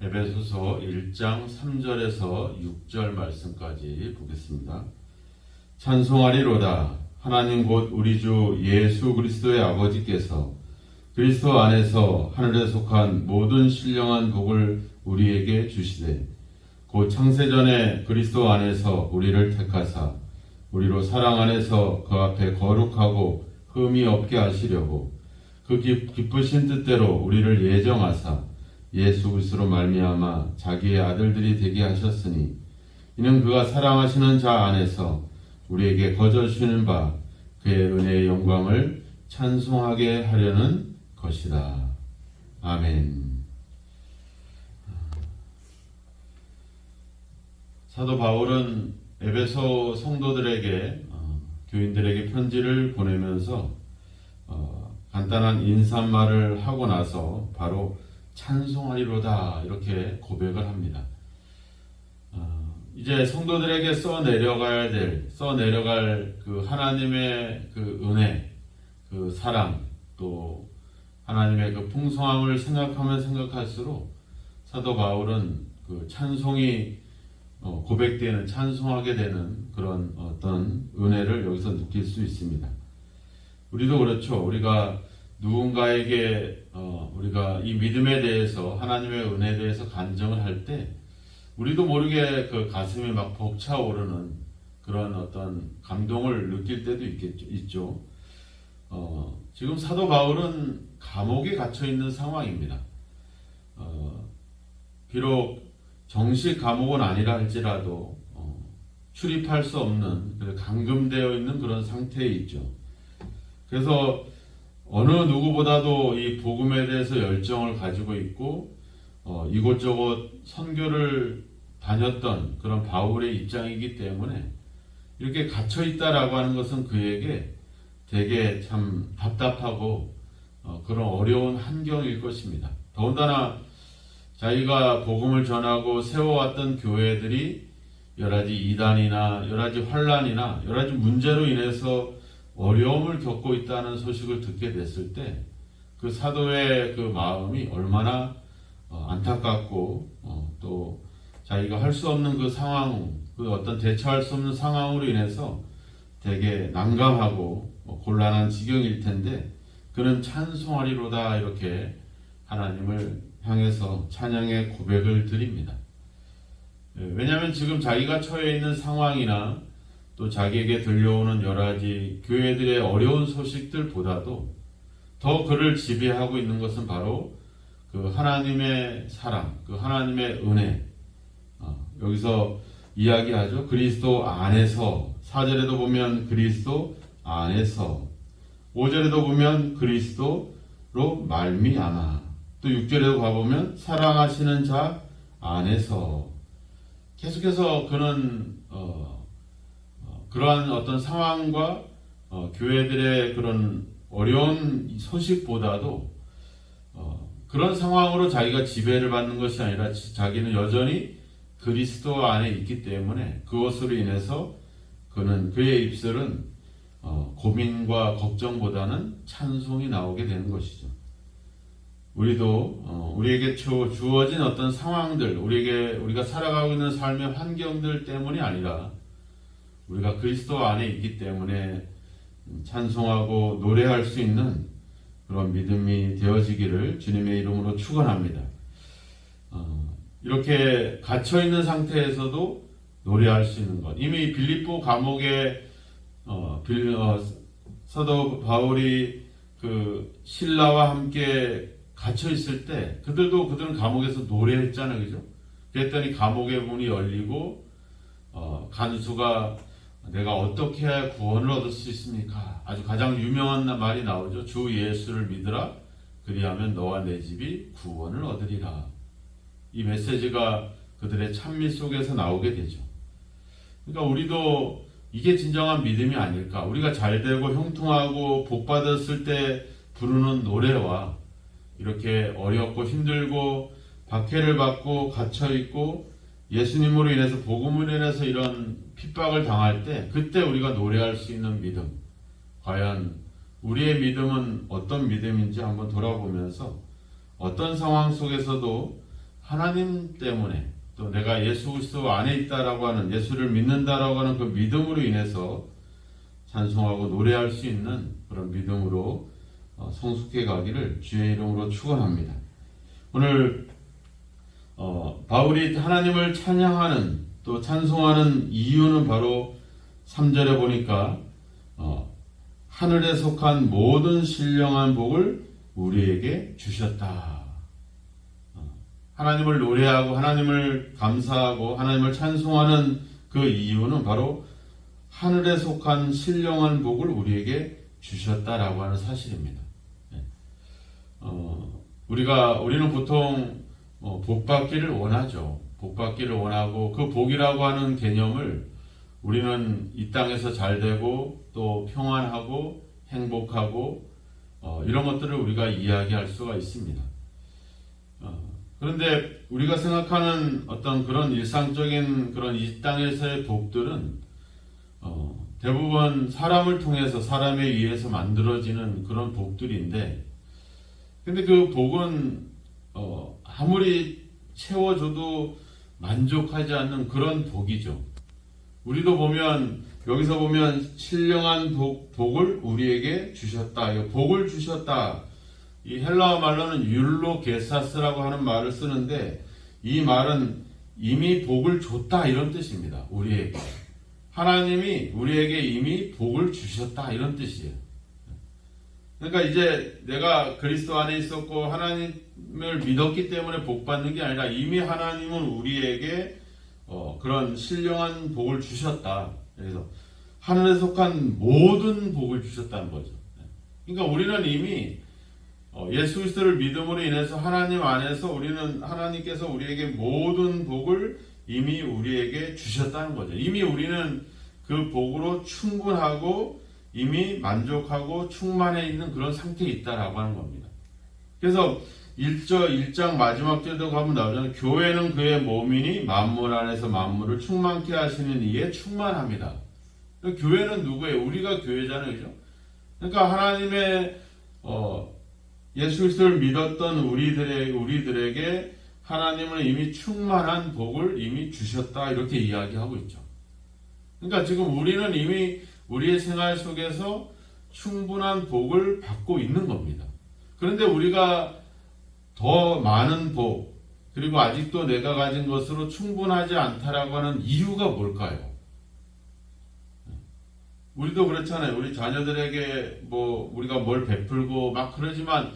에베소서 1장 3절에서 6절 말씀까지 보겠습니다. 찬송하리로다. 하나님 곧 우리 주 예수 그리스도의 아버지께서 그리스도 안에서 하늘에 속한 모든 신령한 복을 우리에게 주시되 곧 창세전에 그리스도 안에서 우리를 택하사 우리로 사랑 안에서 그 앞에 거룩하고 흠이 없게 하시려고 그 기쁘신 뜻대로 우리를 예정하사 예수 그리스도로 말미암아 자기의 아들들이 되게 하셨으니 이는 그가 사랑하시는 자 안에서 우리에게 거저 주시는 바 그의 은혜의 영광을 찬송하게 하려는 것이다. 아멘. 사도 바울은 에베소 성도들에게 교인들에게 편지를 보내면서 간단한 인사말을 하고 나서 바로 찬송하리로다 이렇게 고백을 합니다. 이제 성도들에게 써내려갈 그 하나님의 그 은혜, 그 사랑, 또 하나님의 그 풍성함을 생각하면 생각할수록 사도 바울은 그 찬송이 고백되는, 찬송하게 되는 그런 어떤 은혜를 여기서 느낄 수 있습니다. 우리도 그렇죠. 우리가 누군가에게 우리가 이 믿음에 대해서, 하나님의 은혜에 대해서 간증을 할 때 우리도 모르게 그 가슴이 막 벅차오르는 그런 어떤 감동을 느낄 때도 있죠. 지금 사도 바울은 감옥에 갇혀 있는 상황입니다. 비록 정식 감옥은 아니라 할지라도 출입할 수 없는, 감금되어 있는 그런 상태에 있죠. 그래서 어느 누구보다도 이 복음에 대해서 열정을 가지고 있고 이곳저곳 선교를 다녔던 그런 바울의 입장이기 때문에 이렇게 갇혀 있다라고 하는 것은 그에게 되게 참 답답하고 그런 어려운 환경일 것입니다. 더군다나 자기가 복음을 전하고 세워왔던 교회들이 여러 가지 이단이나 여러 가지 환란이나 여러 가지 문제로 인해서 어려움을 겪고 있다는 소식을 듣게 됐을 때 그 사도의 그 마음이 얼마나 안타깝고 또 자기가 할 수 없는 그 상황, 그 어떤 대처할 수 없는 상황으로 인해서 되게 난감하고 곤란한 지경일 텐데 그는 찬송하리로다 이렇게 하나님을 향해서 찬양의 고백을 드립니다. 왜냐하면 지금 자기가 처해 있는 상황이나 또 자기에게 들려오는 여러 가지 교회들의 어려운 소식들보다도 더 그를 지배하고 있는 것은 바로 그 하나님의 사랑, 그 하나님의 은혜. 여기서 이야기하죠. 그리스도 안에서, 4절에도 보면 그리스도 안에서, 5절에도 보면 그리스도로 말미암아, 또 6절에도 가보면 사랑하시는 자 안에서. 계속해서 그는 그러한 어떤 상황과 교회들의 그런 어려운 소식보다도 그런 상황으로 자기가 지배를 받는 것이 아니라 자기는 여전히 그리스도 안에 있기 때문에 그것으로 인해서 그의 입술은 고민과 걱정보다는 찬송이 나오게 되는 것이죠. 우리도 우리에게 주어진 어떤 상황들, 우리가 살아가고 있는 삶의 환경들 때문이 아니라 우리가 그리스도 안에 있기 때문에 찬송하고 노래할 수 있는 그런 믿음이 되어지기를 주님의 이름으로 축원합니다. 이렇게 갇혀있는 상태에서도 노래할 수 있는 것. 이미 빌립보 감옥에 사도 바울이 그 신라와 함께 갇혀 있을 때 그들은 감옥에서 노래했잖아요, 그죠? 그랬더니 감옥의 문이 열리고 간수가 내가 어떻게 해야 구원을 얻을 수 있습니까? 아주 가장 유명한 말이 나오죠. 주 예수를 믿으라. 그리하면 너와 내 집이 구원을 얻으리라. 이 메시지가 그들의 찬미 속에서 나오게 되죠. 그러니까 우리도 이게 진정한 믿음이 아닐까. 우리가 잘되고 형통하고 복받았을 때 부르는 노래와 이렇게 어렵고 힘들고 박해를 받고 갇혀있고 예수님으로 인해서 복음으로 인해서 이런 핍박을 당할 때 그때 우리가 노래할 수 있는 믿음, 과연 우리의 믿음은 어떤 믿음인지 한번 돌아보면서 어떤 상황 속에서도 하나님 때문에 또 내가 예수 그리스도 안에 있다라고 하는, 예수를 믿는다라고 하는 그 믿음으로 인해서 찬송하고 노래할 수 있는 그런 믿음으로 성숙해 가기를 주의 이름으로 축원합니다. 오늘 바울이 하나님을 찬양하는 또 찬송하는 이유는 바로 3절에 보니까 하늘에 속한 모든 신령한 복을 우리에게 주셨다. 하나님을 노래하고 하나님을 감사하고 하나님을 찬송하는 그 이유는 바로 하늘에 속한 신령한 복을 우리에게 주셨다라고 하는 사실입니다. 우리는 보통 복 받기를 원하죠. 복 받기를 원하고 그 복이라고 하는 개념을 우리는 이 땅에서 잘 되고 또 평안하고 행복하고 이런 것들을 우리가 이야기할 수가 있습니다. 그런데 우리가 생각하는 어떤 그런 일상적인 그런 이 땅에서의 복들은 대부분 사람을 통해서 사람에 의해서 만들어지는 그런 복들인데, 근데 그 복은 아무리 채워줘도 만족하지 않는 그런 복이죠. 우리도 보면 여기서 보면 신령한 복을 우리에게 주셨다. 복을 주셨다. 이 헬라어 말로는 율로게사스라고 하는 말을 쓰는데 이 말은 이미 복을 줬다 이런 뜻입니다. 우리에게. 하나님이 우리에게 이미 복을 주셨다 이런 뜻이에요. 그러니까 이제 내가 그리스도 안에 있었고 하나님을 믿었기 때문에 복 받는 게 아니라 이미 하나님은 우리에게 그런 신령한 복을 주셨다. 그래서 하늘에 속한 모든 복을 주셨다는 거죠. 그러니까 우리는 이미 예수 그리스도를 믿음으로 인해서 하나님 안에서 우리는 하나님께서 우리에게 모든 복을 이미 우리에게 주셨다는 거죠. 이미 우리는 그 복으로 충분하고 이미 만족하고 충만해 있는 그런 상태에 있다라고 하는 겁니다. 그래서 1장 마지막 절도 가면 나오잖아요. 교회는 그의 몸이니 만물 안에서 만물을 충만케 하시는 이에 충만합니다. 교회는 누구예요? 우리가 교회잖아요. 그죠? 그러니까 하나님의 예수 그리스도를 믿었던 우리들에게 하나님은 이미 충만한 복을 이미 주셨다 이렇게 이야기하고 있죠. 그러니까 지금 우리는 이미 우리의 생활 속에서 충분한 복을 받고 있는 겁니다. 그런데 우리가 더 많은 복, 그리고 아직도 내가 가진 것으로 충분하지 않다라고 하는 이유가 뭘까요? 우리도 그렇잖아요. 우리 자녀들에게 우리가 뭘 베풀고 막 그러지만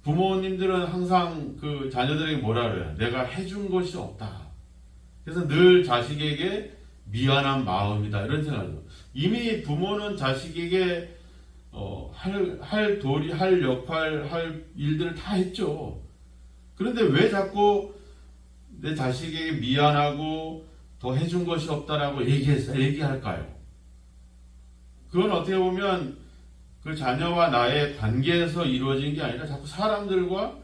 부모님들은 항상 그 자녀들에게 뭐라 그래요? 내가 해준 것이 없다. 그래서 늘 자식에게 미안한 마음이다. 이런 생각이죠. 이미 부모는 자식에게 할 도리, 할 역할, 할 일들을 다 했죠. 그런데 왜 자꾸 내 자식에게 미안하고 더 해준 것이 없다라고 얘기할까요? 그건 어떻게 보면 그 자녀와 나의 관계에서 이루어진 게 아니라 자꾸 사람들과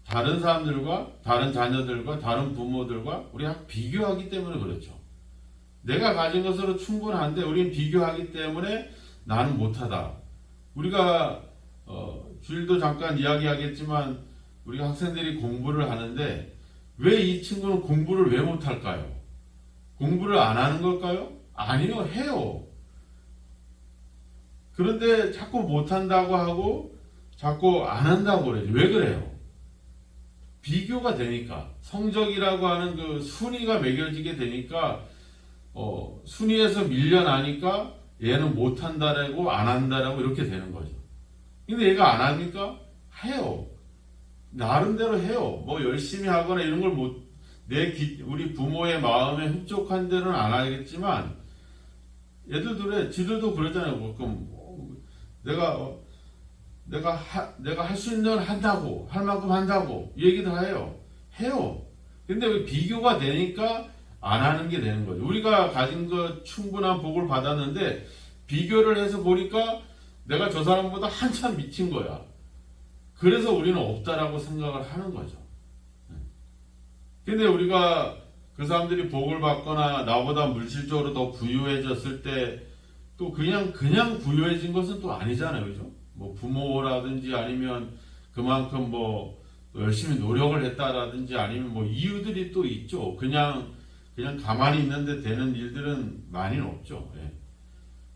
다른 사람들과 다른 자녀들과 다른 부모들과 우리가 비교하기 때문에 그렇죠. 내가 가진 것으로 충분한데 우리는 비교하기 때문에 나는 못하다. 우리가 주일도 잠깐 이야기하겠지만 우리가 학생들이 공부를 하는데 왜 이 친구는 공부를 왜 못할까요? 공부를 안 하는 걸까요? 아니요, 해요. 그런데 자꾸 못한다고 하고 자꾸 안 한다고 그러죠. 왜 그래요? 비교가 되니까. 성적이라고 하는 그 순위가 매겨지게 되니까 순위에서 밀려나니까 얘는 못한다라고 안 한다라고 이렇게 되는 거죠. 근데 얘가 안 합니까? 해요. 나름대로 해요. 열심히 하거나 이런 걸 우리 부모의 마음에 흡족한 데는 안 하겠지만 지들도 그러잖아요. 그럼 내가 할 수 있는 건 한다고, 할 만큼 한다고 이 얘기도 해요. 근데 왜 비교가 되니까 안 하는 게 되는 거죠. 우리가 가진 것 충분한 복을 받았는데 비교를 해서 보니까 내가 저 사람보다 한참 미친 거야. 그래서 우리는 없다라고 생각을 하는 거죠. 근데 우리가 그 사람들이 복을 받거나 나보다 물질적으로 더 부유해졌을 때 또 그냥 부유해진 것은 또 아니잖아요. 그죠? 부모라든지 아니면 그만큼 또 열심히 노력을 했다라든지 아니면 뭐 이유들이 또 있죠. 그냥 가만히 있는데 되는 일들은 많이는 없죠. 예.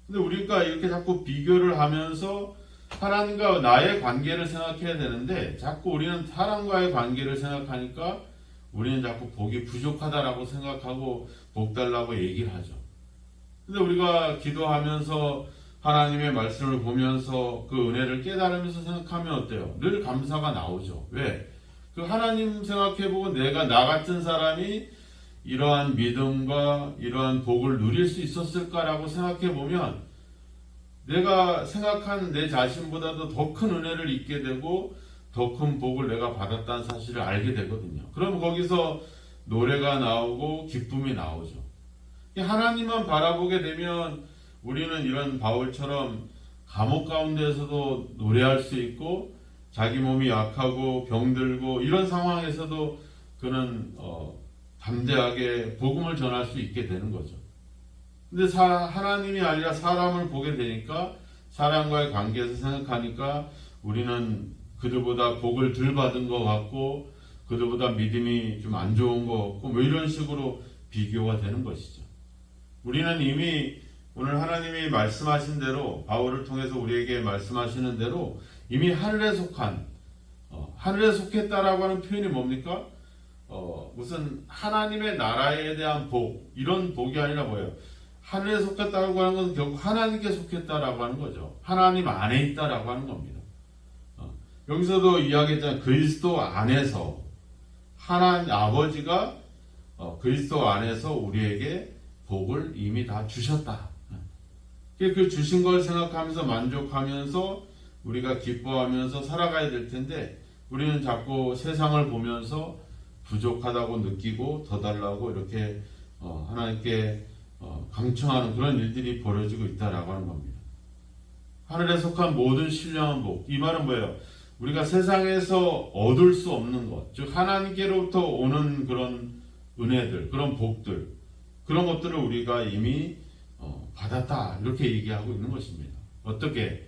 근데 우리가 이렇게 자꾸 비교를 하면서 하나님과 나의 관계를 생각해야 되는데 자꾸 우리는 사람과의 관계를 생각하니까 우리는 자꾸 복이 부족하다라고 생각하고 복 달라고 얘기를 하죠. 근데 우리가 기도하면서 하나님의 말씀을 보면서 그 은혜를 깨달으면서 생각하면 어때요? 늘 감사가 나오죠. 왜? 그 하나님 생각해보고 내가 나 같은 사람이 이러한 믿음과 이러한 복을 누릴 수 있었을까라고 생각해보면 내가 생각한 내 자신보다도 더 큰 은혜를 잊게 되고 더 큰 복을 내가 받았다는 사실을 알게 되거든요. 그럼 거기서 노래가 나오고 기쁨이 나오죠. 하나님만 바라보게 되면 우리는 이런 바울처럼 감옥 가운데에서도 노래할 수 있고 자기 몸이 약하고 병들고 이런 상황에서도 그는 담대하게 복음을 전할 수 있게 되는 거죠. 근데 하나님이 아니라 사람을 보게 되니까 사람과의 관계에서 생각하니까 우리는 그들보다 복을 덜 받은 것 같고 그들보다 믿음이 좀 안 좋은 것 같고 뭐 이런 식으로 비교가 되는 것이죠. 우리는 이미 오늘 하나님이 말씀하신 대로 바울을 통해서 우리에게 말씀하시는 대로 이미 하늘에 속한 하늘에 속했다라고 하는 표현이 뭡니까? 무슨 하나님의 나라에 대한 복 이런 복이 아니라 뭐예요? 하늘에 속했다라고 하는 건 결국 하나님께 속했다라고 하는 거죠. 하나님 안에 있다라고 하는 겁니다. 여기서도 이야기했잖아요. 그리스도 안에서 하나님 아버지가 그리스도 안에서 우리에게 복을 이미 다 주셨다. 그 주신 걸 생각하면서 만족하면서 우리가 기뻐하면서 살아가야 될 텐데 우리는 자꾸 세상을 보면서 부족하다고 느끼고 더 달라고 이렇게 하나님께 강청하는 그런 일들이 벌어지고 있다라고 하는 겁니다. 하늘에 속한 모든 신령한 복. 이 말은 뭐예요? 우리가 세상에서 얻을 수 없는 것, 즉 하나님께로부터 오는 그런 은혜들, 그런 복들, 그런 것들을 우리가 이미 받았다 이렇게 얘기하고 있는 것입니다. 어떻게?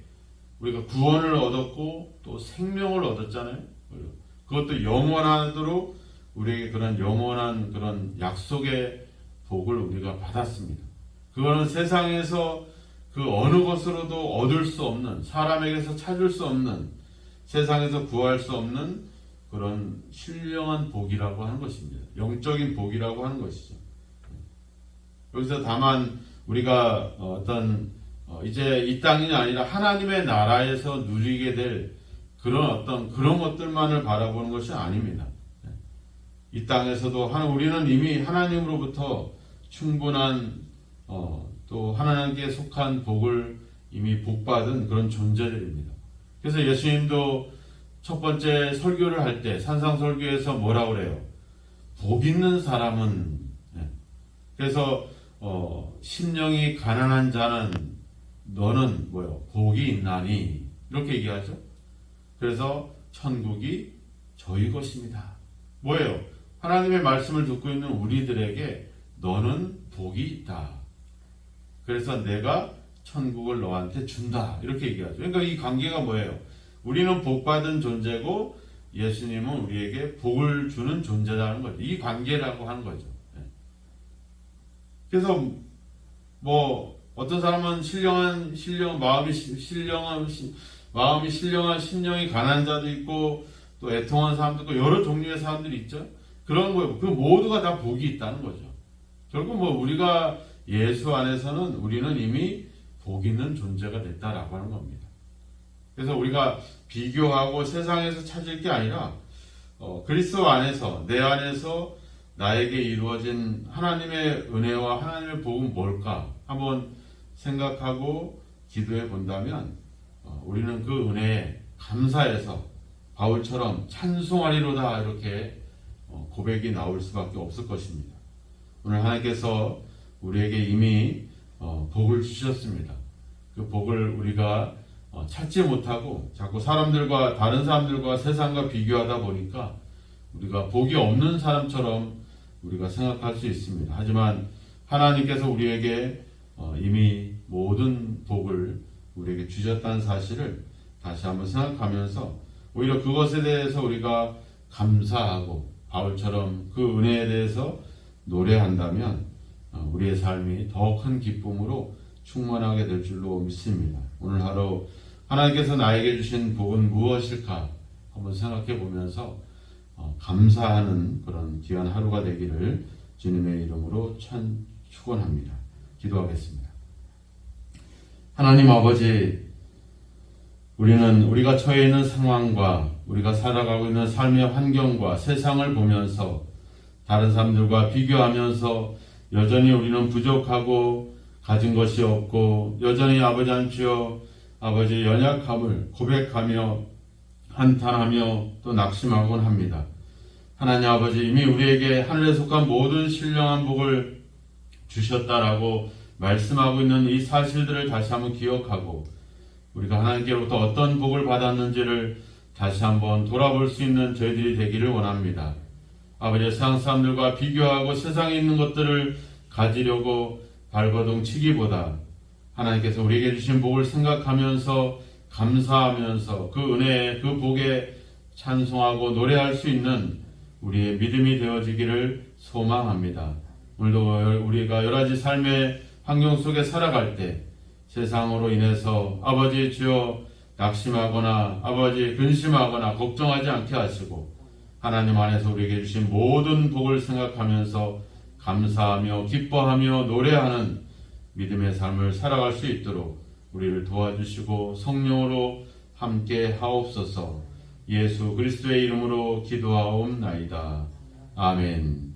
우리가 구원을 얻었고 또 생명을 얻었잖아요. 그것도 영원하도록 우리에게 그런 영원한 그런 약속의 복을 우리가 받았습니다. 그거는 세상에서 그 어느 것으로도 얻을 수 없는, 사람에게서 찾을 수 없는, 세상에서 구할 수 없는 그런 신령한 복이라고 하는 것입니다. 영적인 복이라고 하는 것이죠. 여기서 다만 우리가 이제 이 땅이 아니라 하나님의 나라에서 누리게 될 그런 그런 것들만을 바라보는 것이 아닙니다. 이 땅에서도 우리는 이미 하나님으로부터 충분한 또 하나님께 속한 복을 이미 복받은 그런 존재들입니다. 그래서 예수님도 첫 번째 설교를 할 때 산상설교에서 뭐라고 그래요? 복 있는 사람은 그래서 심령이 가난한 자는 너는 뭐요? 복이 있나니 이렇게 얘기하죠. 그래서 천국이 저희 것입니다. 뭐예요? 하나님의 말씀을 듣고 있는 우리들에게 너는 복이 있다. 그래서 내가 천국을 너한테 준다. 이렇게 얘기하죠. 그러니까 이 관계가 뭐예요? 우리는 복받은 존재고 예수님은 우리에게 복을 주는 존재라는 거죠. 이 관계라고 하는 거죠. 그래서 뭐 어떤 사람은 마음이 신령한 심령이 가난한 자도 있고 또 애통한 사람도 있고 여러 종류의 사람들이 있죠. 그런 거예요. 그 모두가 다 복이 있다는 거죠. 결국 뭐 우리가 예수 안에서는 우리는 이미 복 있는 존재가 됐다라고 하는 겁니다. 그래서 우리가 비교하고 세상에서 찾을 게 아니라 그리스도 안에서 내 안에서 나에게 이루어진 하나님의 은혜와 하나님의 복은 뭘까 한번 생각하고 기도해 본다면 우리는 그 은혜에 감사해서 바울처럼 찬송하리로다 이렇게 고백이 나올 수밖에 없을 것입니다. 오늘 하나님께서 우리에게 이미 복을 주셨습니다. 그 복을 우리가 찾지 못하고 자꾸 다른 사람들과 세상과 비교하다 보니까 우리가 복이 없는 사람처럼 우리가 생각할 수 있습니다. 하지만 하나님께서 우리에게 이미 모든 복을 우리에게 주셨다는 사실을 다시 한번 생각하면서 오히려 그것에 대해서 우리가 감사하고 바울처럼 그 은혜에 대해서 노래한다면 우리의 삶이 더 큰 기쁨으로 충만하게 될 줄로 믿습니다. 오늘 하루 하나님께서 나에게 주신 복은 무엇일까 한번 생각해 보면서 감사하는 그런 귀한 하루가 되기를 주님의 이름으로 축원합니다. 기도하겠습니다. 하나님 아버지, 우리는 우리가 처해 있는 상황과 우리가 살아가고 있는 삶의 환경과 세상을 보면서 다른 사람들과 비교하면서 여전히 우리는 부족하고 가진 것이 없고 여전히 아버지 안주여 아버지 연약함을 고백하며 한탄하며 또 낙심하곤 합니다. 하나님 아버지, 이미 우리에게 하늘에 속한 모든 신령한 복을 주셨다라고 말씀하고 있는 이 사실들을 다시 한번 기억하고 우리가 하나님께로부터 어떤 복을 받았는지를 다시 한번 돌아볼 수 있는 저희들이 되기를 원합니다. 아버지, 세상 사람들과 비교하고 세상에 있는 것들을 가지려고 발버둥 치기보다 하나님께서 우리에게 주신 복을 생각하면서 감사하면서 그 은혜에 그 복에 찬송하고 노래할 수 있는 우리의 믿음이 되어지기를 소망합니다. 오늘도 우리가 여러 가지 삶의 환경 속에 살아갈 때 세상으로 인해서 아버지 주여 낙심하거나 아버지 근심하거나 걱정하지 않게 하시고 하나님 안에서 우리에게 주신 모든 복을 생각하면서 감사하며 기뻐하며 노래하는 믿음의 삶을 살아갈 수 있도록 우리를 도와주시고 성령으로 함께 하옵소서. 예수 그리스도의 이름으로 기도하옵나이다. 아멘.